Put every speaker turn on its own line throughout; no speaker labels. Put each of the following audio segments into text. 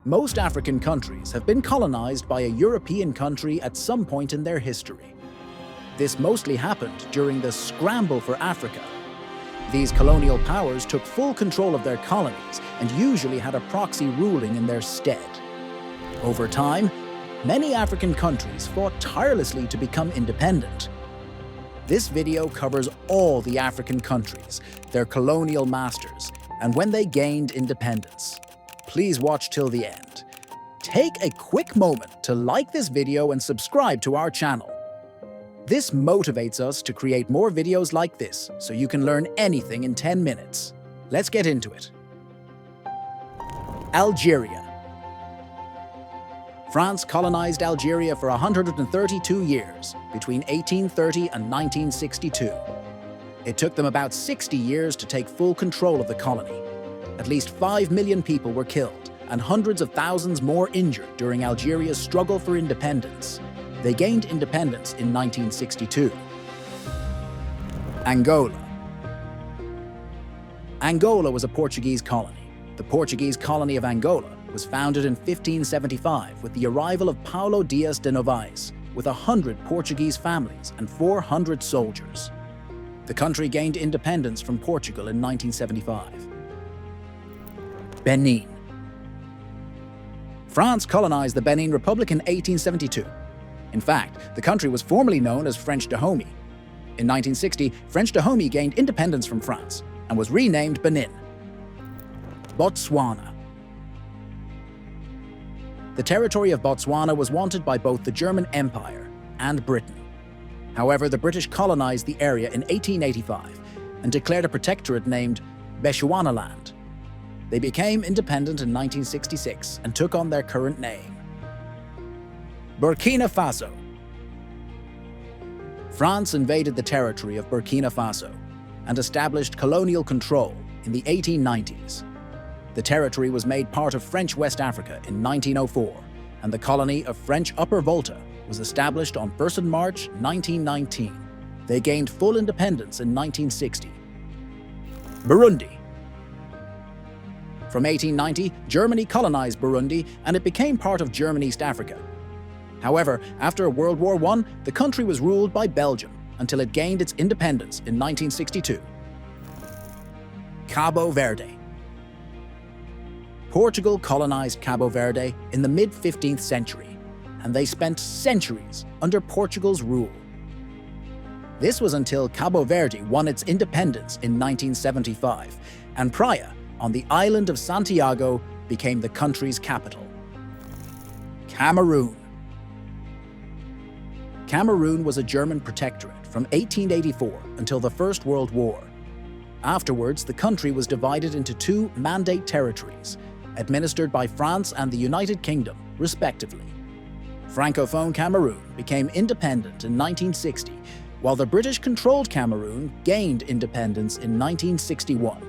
Most African countries have been colonized by a European country at some point in their history. This mostly happened during the Scramble for Africa. These colonial powers took full control of their colonies and usually had a proxy ruling in their stead. Over time, many African countries fought tirelessly to become independent. This video covers all the African countries, their colonial masters, and when they gained independence. Please watch till the end. Take a quick moment to like this video and subscribe to our channel. This motivates us to create more videos like this so you can learn anything in 10 minutes. Let's get into it. Algeria. France colonized Algeria for 132 years, between 1830 and 1962. It took them about 60 years to take full control of the colony. At least 5 million people were killed and hundreds of thousands more injured during Algeria's struggle for independence. They gained independence in 1962. Angola. Angola was a Portuguese colony. The Portuguese colony of Angola was founded in 1575 with the arrival of Paulo Dias de Novaes, with 100 Portuguese families and 400 soldiers. The country gained independence from Portugal in 1975. Benin. France colonized the Benin Republic in 1872. In fact, the country was formerly known as French Dahomey. In 1960, French Dahomey gained independence from France and was renamed Benin. Botswana. The territory of Botswana was wanted by both the German Empire and Britain. However, the British colonized the area in 1885 and declared a protectorate named Bechuanaland. They became independent in 1966 and took on their current name. Burkina Faso. France invaded the territory of Burkina Faso and established colonial control in the 1890s. The territory was made part of French West Africa in 1904, and the colony of French Upper Volta was established on 1st March 1919. They gained full independence in 1960. Burundi. From 1890, Germany colonized Burundi and it became part of German East Africa. However, after World War I, the country was ruled by Belgium until it gained its independence in 1962. Cabo Verde. Portugal colonized Cabo Verde in the mid-15th century, and they spent centuries under Portugal's rule. This was until Cabo Verde won its independence in 1975, and Praia, on the island of Santiago, became the country's capital. Cameroon. Cameroon was a German protectorate from 1884 until the First World War. Afterwards, the country was divided into two mandate territories, administered by France and the United Kingdom, respectively. Francophone Cameroon became independent in 1960, while the British-controlled Cameroon gained independence in 1961.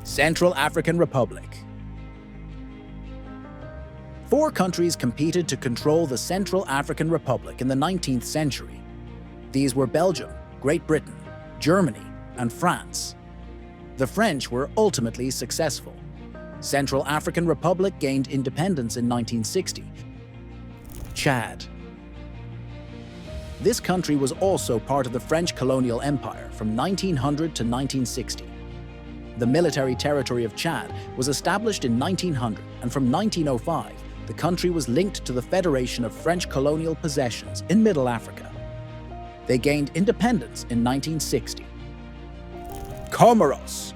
Central African Republic. 4 countries competed to control the Central African Republic in the 19th century. These were Belgium, Great Britain, Germany, and France. The French were ultimately successful. Central African Republic gained independence in 1960. Chad. This country was also part of the French colonial empire from 1900 to 1960. The military territory of Chad was established in 1900, and from 1905, the country was linked to the Federation of French Colonial Possessions in Middle Africa. They gained independence in 1960. Comoros.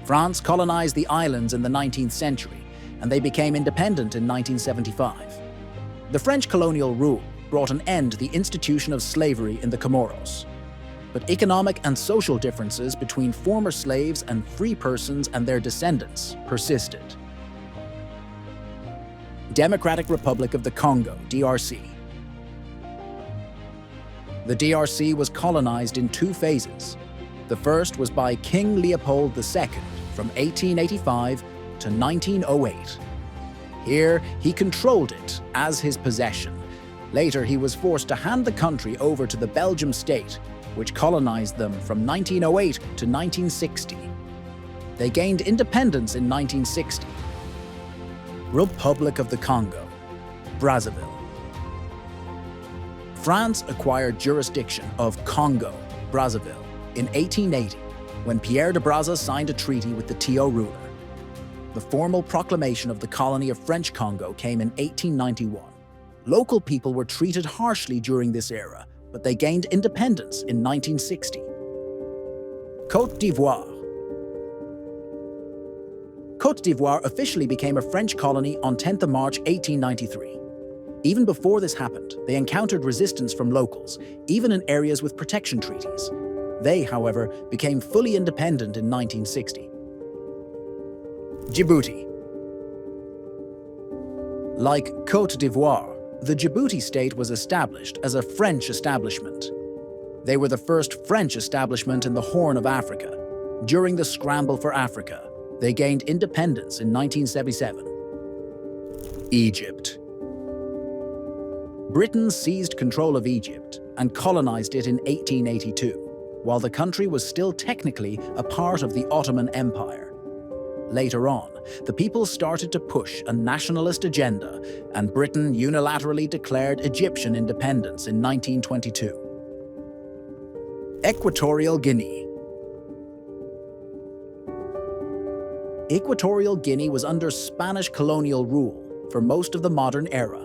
France colonized the islands in the 19th century, and they became independent in 1975. The French colonial rule brought an end to the institution of slavery in the Comoros. But economic and social differences between former slaves and free persons and their descendants persisted. Democratic Republic of the Congo, DRC. The DRC was colonized in 2 phases. The first was by King Leopold II from 1885 to 1908. Here, he controlled it as his possession. Later, he was forced to hand the country over to the Belgian state, which colonized them from 1908 to 1960. They gained independence in 1960. Republic of the Congo, Brazzaville. France acquired jurisdiction of Congo, Brazzaville, in 1880, when Pierre de Brazza signed a treaty with the Tio ruler. The formal proclamation of the colony of French Congo came in 1891. Local people were treated harshly during this era, but they gained independence in 1960. Côte d'Ivoire. Côte d'Ivoire officially became a French colony on 10th of March 1893. Even before this happened, they encountered resistance from locals, even in areas with protection treaties. They, however, became fully independent in 1960. Djibouti. Like Côte d'Ivoire, the Djibouti state was established as a French establishment. They were the first French establishment in the Horn of Africa. During the Scramble for Africa, they gained independence in 1977. Egypt. Britain seized control of Egypt and colonized it in 1882, while the country was still technically a part of the Ottoman Empire. Later on, the people started to push a nationalist agenda, and Britain unilaterally declared Egyptian independence in 1922. Equatorial Guinea. Equatorial Guinea was under Spanish colonial rule for most of the modern era.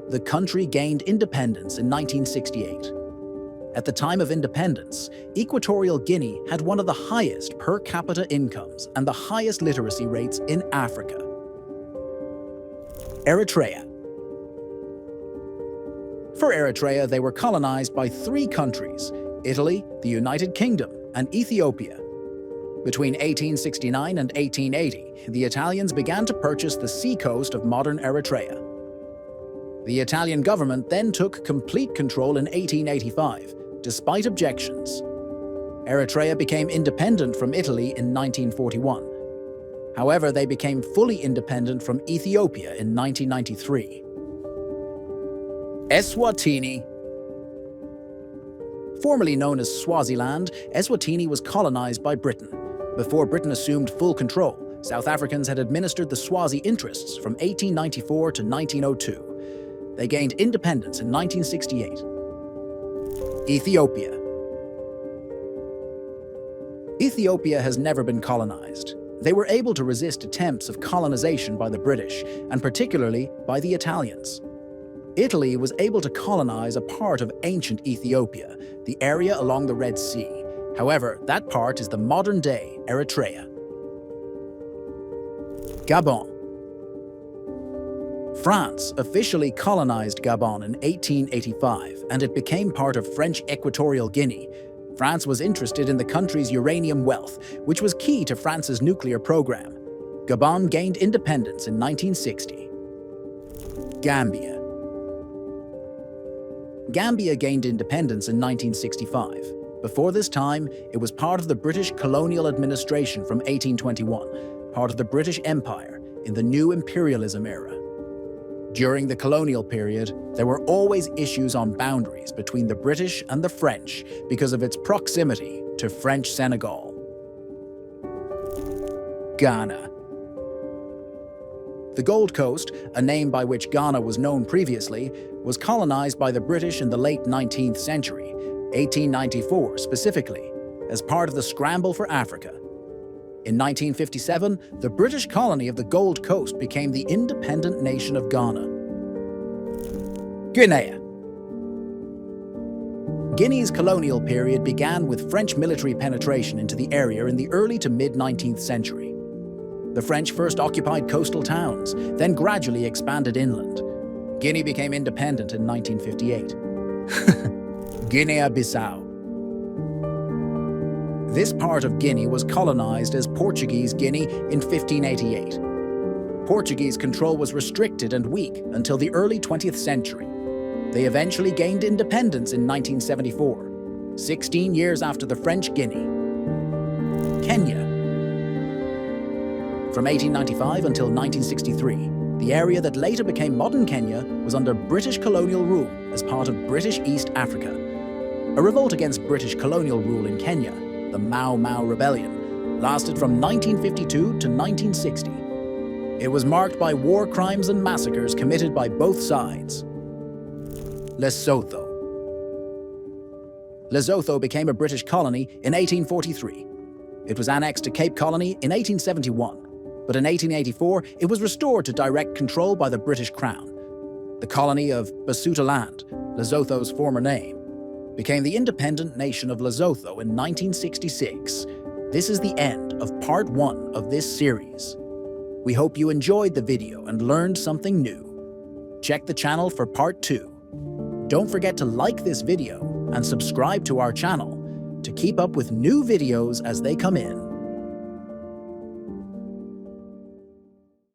The country gained independence in 1968. At the time of independence, Equatorial Guinea had one of the highest per capita incomes and the highest literacy rates in Africa. Eritrea. For Eritrea, they were colonized by 3 countries: Italy, the United Kingdom, and Ethiopia. Between 1869 and 1880, the Italians began to purchase the seacoast of modern Eritrea. The Italian government then took complete control in 1885, despite objections. Eritrea became independent from Italy in 1941. However, they became fully independent from Ethiopia in 1993. Eswatini. Formerly known as Swaziland, Eswatini was colonized by Britain. Before Britain assumed full control, South Africans had administered the Swazi interests from 1894 to 1902. They gained independence in 1968. Ethiopia. Ethiopia has never been colonized. They were able to resist attempts of colonization by the British, and particularly by the Italians. Italy was able to colonize a part of ancient Ethiopia, the area along the Red Sea. However, that part is the modern-day Eritrea. Gabon. France officially colonized Gabon in 1885, and it became part of French Equatorial Guinea. France was interested in the country's uranium wealth, which was key to France's nuclear program. Gabon gained independence in 1960. Gambia. Gambia gained independence in 1965. Before this time, it was part of the British colonial administration from 1821, part of the British Empire in the new imperialism era. During the colonial period, there were always issues on boundaries between the British and the French because of its proximity to French Senegal. Ghana. The Gold Coast, a name by which Ghana was known previously, was colonized by the British in the late 19th century, 1894 specifically, as part of the Scramble for Africa. In 1957, the British colony of the Gold Coast became the independent nation of Ghana. Guinea. Guinea's colonial period began with French military penetration into the area in the early to mid-19th century. The French first occupied coastal towns, then gradually expanded inland. Guinea became independent in 1958. Guinea-Bissau. This part of Guinea was colonized as Portuguese Guinea in 1588. Portuguese control was restricted and weak until the early 20th century. They eventually gained independence in 1974, 16 years after the French Guinea. Kenya. From 1895 until 1963, the area that later became modern Kenya was under British colonial rule as part of British East Africa. A revolt against British colonial rule in Kenya, the Mau Mau Rebellion, lasted from 1952 to 1960. It was marked by war crimes and massacres committed by both sides. Lesotho. Lesotho became a British colony in 1843. It was annexed to Cape Colony in 1871, but in 1884 it was restored to direct control by the British Crown. The colony of Basutoland, Lesotho's former name, became the independent nation of Lesotho in 1966. This is the end of part 1 of this series. We hope you enjoyed the video and learned something new. Check the channel for part 2. Don't forget to like this video and subscribe to our channel to keep up with new videos as they come in.